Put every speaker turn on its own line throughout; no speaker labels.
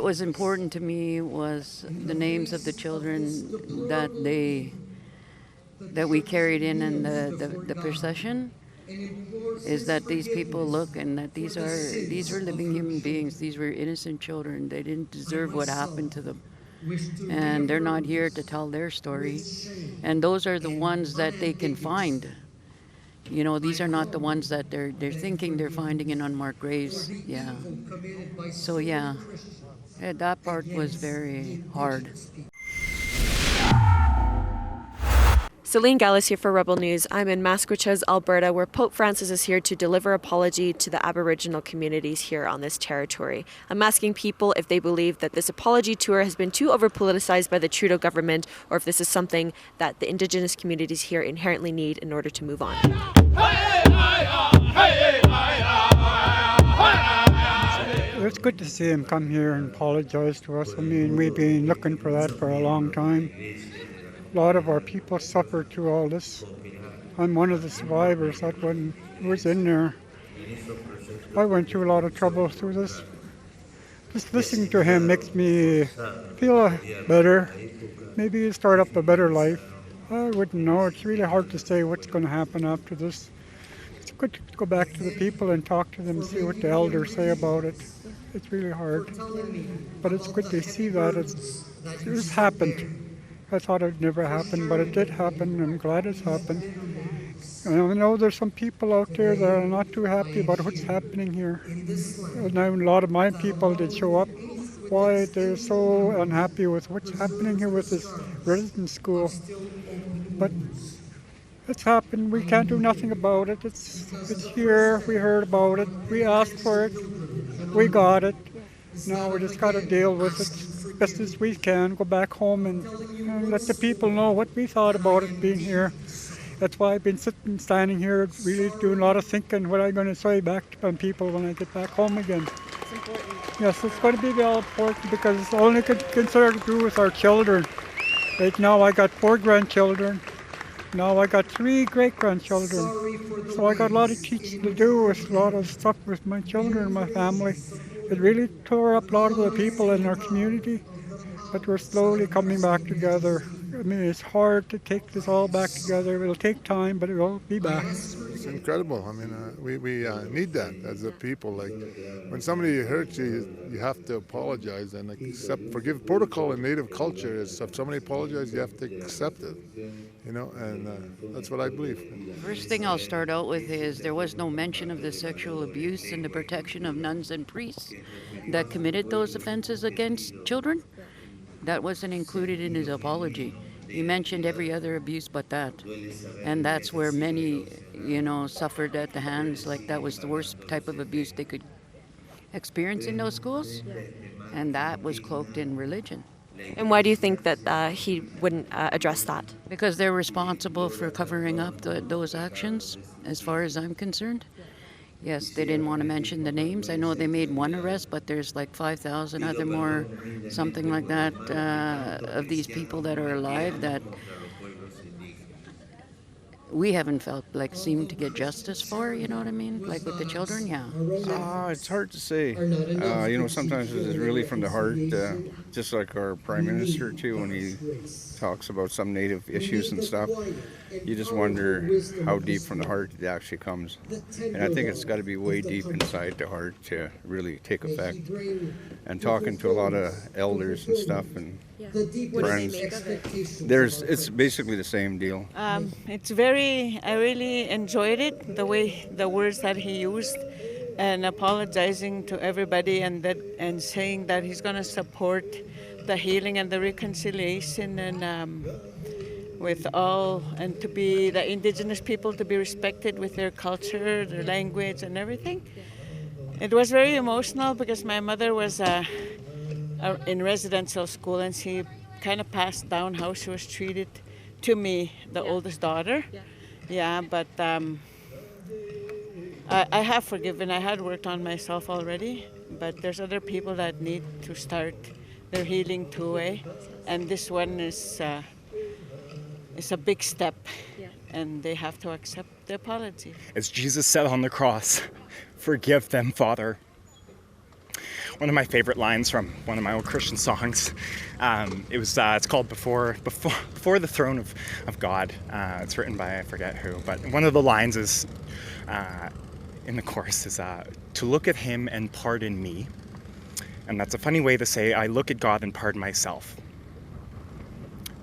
was important to me was the names of the children that we carried in the procession, is that these people look and that these were living human beings. These were innocent children. They didn't deserve what happened to them. And they're not here to tell their story. And those are the ones that they can find. You know, these are not the ones that they're thinking they're finding in unmarked graves. Yeah. So yeah, that part was very hard.
Selene, Galas here for Rebel News. I'm in Maskwacis, Alberta, where Pope Francis is here to deliver apology to the Aboriginal communities here on this territory. I'm asking people if they believe that this apology tour has been too over-politicized by the Trudeau government, or if this is something that the Indigenous communities here inherently need in order to move on.
It's good to see him come here and apologize to us. I mean, we've been looking for that for a long time. A lot of our people suffered through all this. I'm one of the survivors that was in there. I went through a lot of trouble through this. Just listening to him makes me feel better. Maybe start up a better life. I wouldn't know. It's really hard to say what's going to happen after this. It's good to go back to the people and talk to them, see what the elders say about it. It's really hard. But it's good to see that it's happened. I thought it would never happen, but it did happen. I'm glad it's happened. And I know there's some people out there that are not too happy about what's happening here. And now a lot of my people did show up. Why they're so unhappy with what's happening here with this residence school. But it's happened. We can't do nothing about it. It's here. We heard about it. We asked for it. We got it. Now we just got to deal with it best as we can, go back home and let the people know what we thought about it being here. That's why I've been standing here, really doing a lot of thinking what I'm going to say back to people when I get back home again.
It's important.
Yes, it's going to be very important because it's only considered to do with our children. Right now I got 4 grandchildren. Now I got 3 great-grandchildren. So I got a lot of teaching to do with a lot of stuff with my children and my family. It really tore up a lot of the people in our community, but we're slowly coming back together. I mean, it's hard to take this all back together. It'll take time, but it will be back.
It's incredible. I mean, we need that as a people. Like, when somebody hurts you, you have to apologize and forgive. Protocol in Native culture is if somebody apologizes, you have to accept it. You know, and that's what I believe.
First thing I'll start out with is there was no mention of the sexual abuse and the protection of nuns and priests that committed those offenses against children. That wasn't included in his apology. He mentioned every other abuse but that. And that's where many, suffered at the hands. Like, that was the worst type of abuse they could experience in those schools. And that was cloaked in religion.
And why do you think that he wouldn't address that?
Because they're responsible for covering up those actions, as far as I'm concerned. Yes, they didn't want to mention the names. I know they made 1 arrest, but there's like 5,000 other more, something like that, of these people that are alive that we haven't felt like seem to get justice for, you know what I mean? Like with the children, yeah.
It's hard to say. Sometimes it's really from the heart, just like our Prime Minister too, when he talks about some Native issues and stuff. You just wonder how deep from the heart it actually comes. And I think it's got to be way deep inside the heart to really take effect. And talking to a lot of elders and stuff and friends, it's basically the same deal.
I really enjoyed it, the words that he used, and apologizing to everybody and saying that he's going to support the healing and the reconciliation and with all, and to be the Indigenous people to be respected with their culture, their language and everything. It was very emotional because my mother was in residential school and she kind of passed down how she was treated to me, the oldest daughter. But I have forgiven. I had worked on myself already, but there's other people that need to start their healing too, and this one is a big step, and they have to accept the apology.
As Jesus said on the cross, forgive them, Father. one of my favorite lines from one of my old Christian songs. It's called Before the Throne of God. It's written by, I forget who, but one of the lines is, in the chorus is, to look at him and pardon me. And that's a funny way to say, I look at God and pardon myself.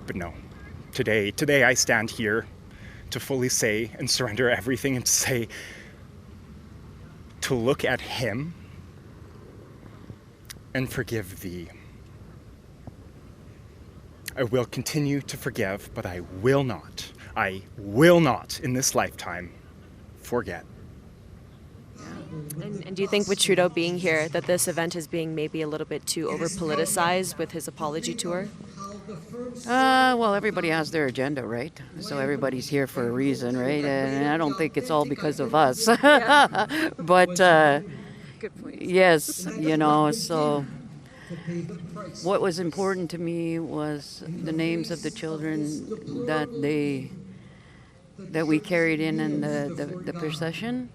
But no, today I stand here to fully say and surrender everything and to say, to look at him and forgive thee. I will continue to forgive, but I will not in this lifetime forget.
And do you think with Trudeau being here that this event is being maybe a little bit too over-politicized with his apology tour?
Well, everybody has their agenda, right? So everybody's here for a reason, right? And I don't think it's all because of us. But
Good point.
yes, so what was important to me was the names of the children that we carried in the procession.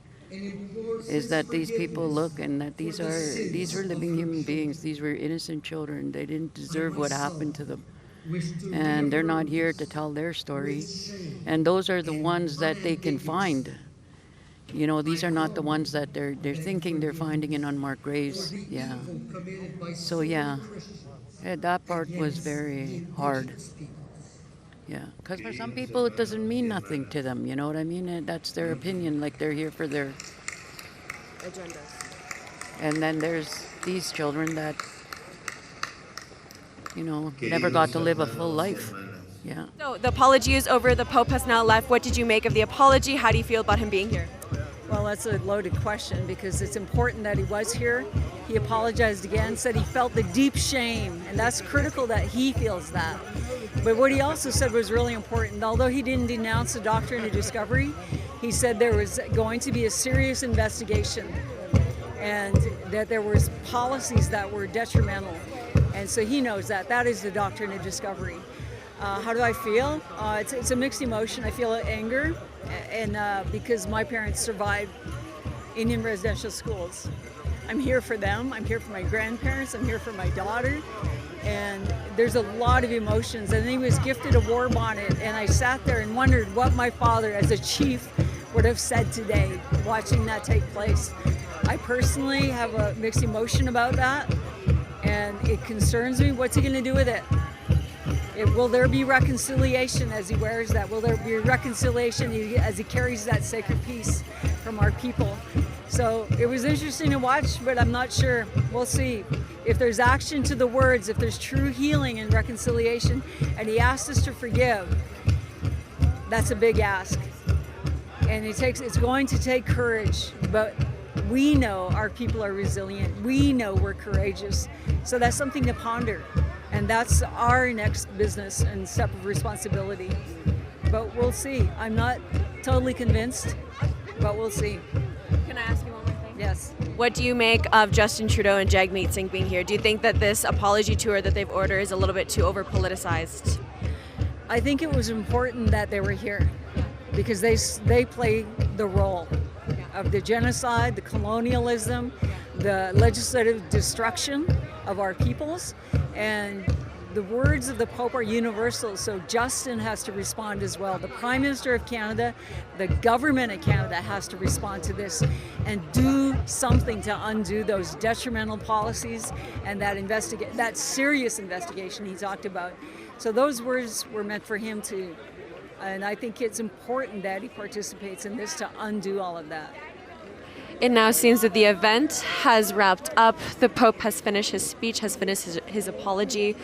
Is that these people look and that these were living human beings. These were innocent children. They didn't deserve what happened to them. And they're not here to tell their story. And those are the ones that they can find. These are not the ones that they're thinking they're finding in unmarked graves. Yeah. So yeah, that part was very hard. Yeah, because for some people it doesn't mean nothing to them, you know what I mean? And that's their opinion, like they're here for their
Agenda.
And then there's these children that, never got to live a full life. Yeah.
So the apology is over. The Pope has now left. What did you make of the apology? How do you feel about him being here?
Well, that's a loaded question because it's important that he was here. He apologized again, said he felt the deep shame, and that's critical that he feels that. But what he also said was really important. Although he didn't denounce the Doctrine of Discovery, he said there was going to be a serious investigation and that there was policies that were detrimental. And so he knows that. That is the Doctrine of Discovery. How do I feel? It's a mixed emotion. I feel anger, and because my parents survived Indian residential schools. I'm here for them. I'm here for my grandparents. I'm here for my daughter. And there's a lot of emotions. And he was gifted a war bonnet, and I sat there and wondered what my father, as a chief, would have said today, watching that take place. I personally have a mixed emotion about that, and it concerns me. What's he going to do with it? Will there be reconciliation as he wears that? Will there be reconciliation as he carries that sacred piece from our people? So it was interesting to watch, but I'm not sure. We'll see. If there's action to the words, if there's true healing and reconciliation, and he asked us to forgive, that's a big ask. And it's going to take courage, but we know our people are resilient. We know we're courageous. So that's something to ponder. And that's our next business and step of responsibility. But we'll see. I'm not totally convinced, but we'll see.
Can I ask you one more thing?
Yes.
What do you make of Justin Trudeau and Jagmeet Singh being here? Do you think that this apology tour that they've ordered is a little bit too over-politicized?
I think it was important that they were here because they play the role of the genocide, the colonialism, the legislative destruction of our peoples, and the words of the Pope are universal, so Justin has to respond as well. The Prime Minister of Canada, the government of Canada has to respond to this and do something to undo those detrimental policies and that serious investigation he talked about. So those words were meant for him to, and I think it's important that he participates in this to undo all of that.
It now seems that the event has wrapped up. The Pope has finished his speech, has finished his apology.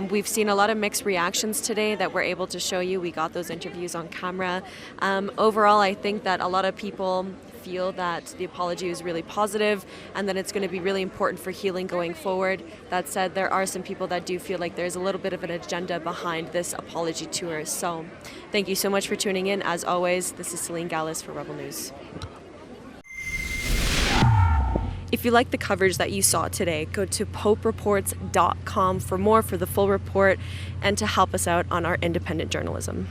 We've seen a lot of mixed reactions today that we're able to show you. We got those interviews on camera. Overall, I think that a lot of people feel that the apology is really positive and that it's going to be really important for healing going forward. That said, there are some people that do feel like there's a little bit of an agenda behind this apology tour. So thank you so much for tuning in. As always, this is Selene Galas for Rebel News. If you like the coverage that you saw today, go to popereports.com for more, for the full report, and to help us out on our independent journalism.